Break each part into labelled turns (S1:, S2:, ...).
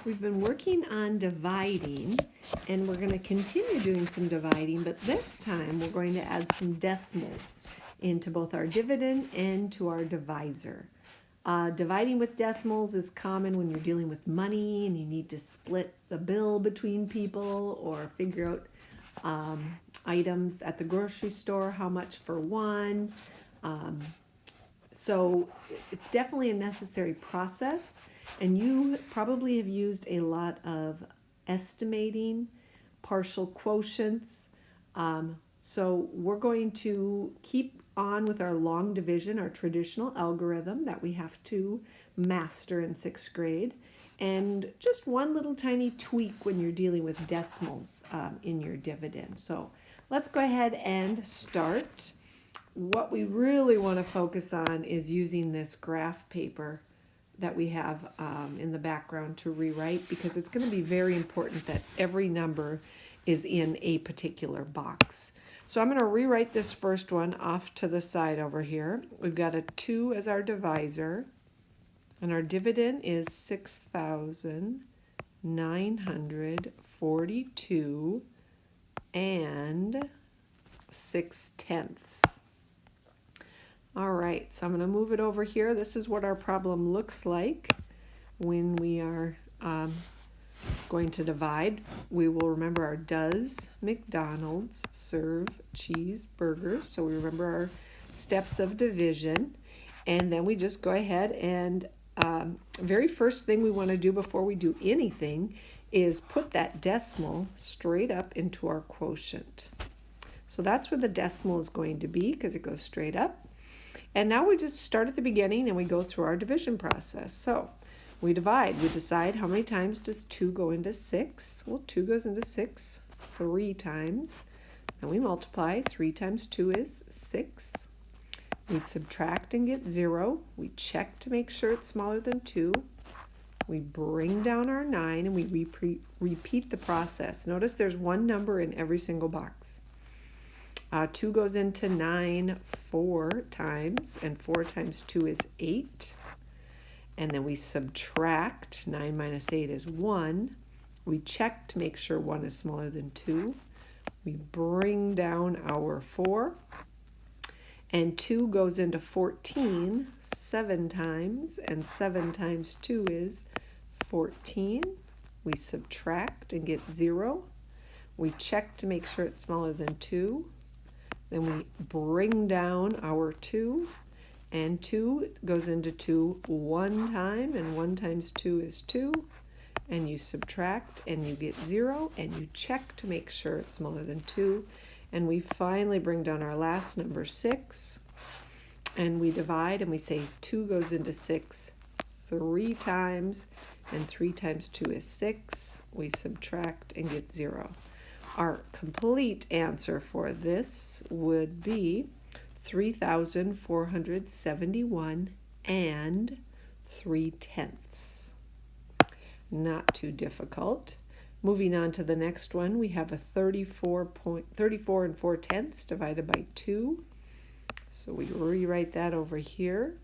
S1: We've been working on dividing, and we're going to continue doing some dividing, but this time we're going to add some decimals into both our dividend and to our divisor. Dividing with decimals is common when you're dealing with money and you need to split the bill between people or figure out items at the grocery store, how much for one. So it's definitely a necessary process, and you probably have used a lot of estimating, partial quotients. So we're going to keep on with our long division, our traditional algorithm that we have to master in 6th grade, and just one little tiny tweak when you're dealing with decimals in your dividend. So let's go ahead and start. What we really want to focus on is using this graph paper that we have in the background to rewrite, because it's going to be very important that every number is in a particular box. So I'm going to rewrite this first one off to the side over here. We've got a 2 as our divisor, and our dividend is 6,942 and 6/10. All right, so I'm going to move it over here. This is what our problem looks like when we are going to divide. We will remember our does McDonald's serve cheeseburgers. So we remember our steps of division. And then we just go ahead and very first thing we want to do before we do anything is put that decimal straight up into our quotient. So that's where the decimal is going to be, because it goes straight up. And now we just start at the beginning and we go through our division process. So we divide. We decide how many times does 2 go into 6. Well, 2 goes into 6 3 times. And we multiply. 3 times 2 is 6. We subtract and get 0. We check to make sure it's smaller than 2. We bring down our 9 and we repeat the process. Notice there's one number in every single box. 2 goes into 9 4 times, and 4 times 2 is 8. And then we subtract. 9 minus 8 is 1. We check to make sure 1 is smaller than 2. We bring down our 4. And 2 goes into 14 7 times, and 7 times 2 is 14. We subtract and get 0. We check to make sure it's smaller than 2. Then we bring down our 2, and 2 goes into 2 1 time, and 1 times 2 is 2. And you subtract and you get 0, and you check to make sure it's smaller than 2. And we finally bring down our last number, 6, and we divide and we say 2 goes into 6 3 times, and 3 times 2 is 6. We subtract and get 0. Our complete answer for this would be 3,471 and 3/10. Not too difficult. Moving on to the next one, we have a 34 and 4/10 divided by 2. So we rewrite that over here.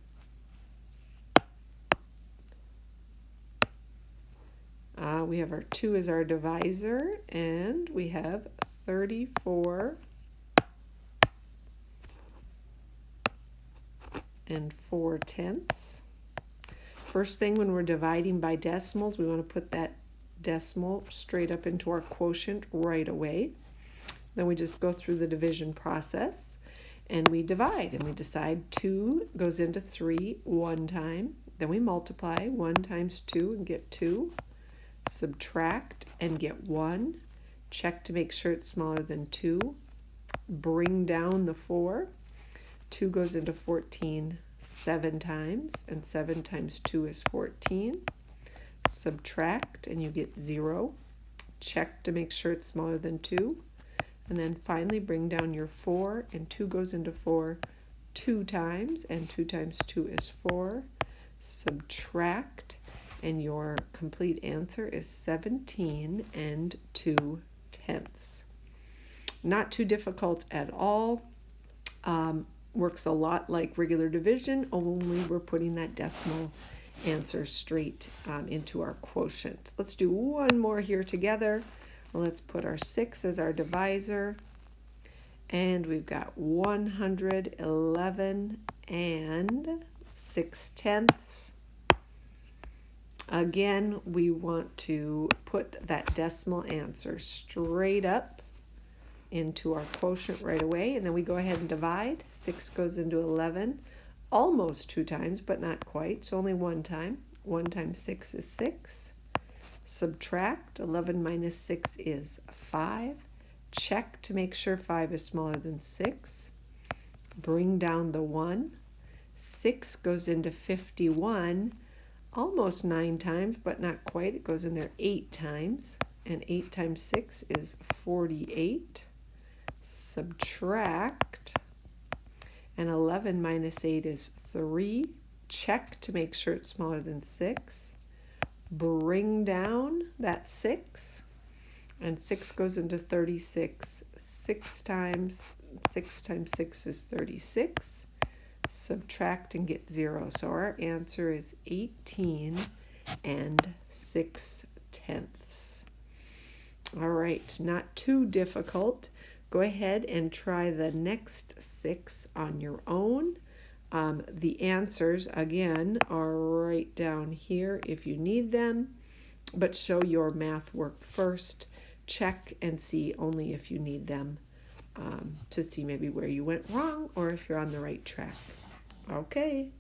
S1: We have our 2 as our divisor, and we have 34 and 4/10. First thing, when we're dividing by decimals, we want to put that decimal straight up into our quotient right away. Then we just go through the division process and we divide, and we decide 2 goes into 3 1 time. Then we multiply. 1 times 2 and get 2. Subtract and get 1. Check to make sure it's smaller than 2. Bring down the 4. 2 goes into 14 7 times, and 7 times 2 is 14. Subtract and you get 0. Check to make sure it's smaller than 2. And then finally bring down your 4, and 2 goes into 4 2 times, and 2 times 2 is 4. Subtract, and your complete answer is 17 and 2/10. Not too difficult at all. Works a lot like regular division, only we're putting that decimal answer straight into our quotient. Let's do one more here together. Let's put our 6 as our divisor. And we've got 111 and 6/10. Again, we want to put that decimal answer straight up into our quotient right away, and then we go ahead and divide. 6 goes into 11 almost 2 times, but not quite, so only 1 time. 1 times 6 is 6. Subtract. 11 minus 6 is 5. Check to make sure 5 is smaller than 6. Bring down the 1. 6 goes into 51 almost 9 times, but not quite. It goes in there 8 times, and 8 times 6 is 48. Subtract, and 11 minus 8 is 3. Check to make sure it's smaller than 6. Bring down that 6, and 6 goes into 36 6 times. 6 times 6 is 36. Subtract and get 0. So our answer is 18 and 6/10. All right, not too difficult. Go ahead and try the next 6 on your own. The answers, again, are right down here if you need them, but show your math work first. Check and see only if you need them to see maybe where you went wrong or if you're on the right track. Okay.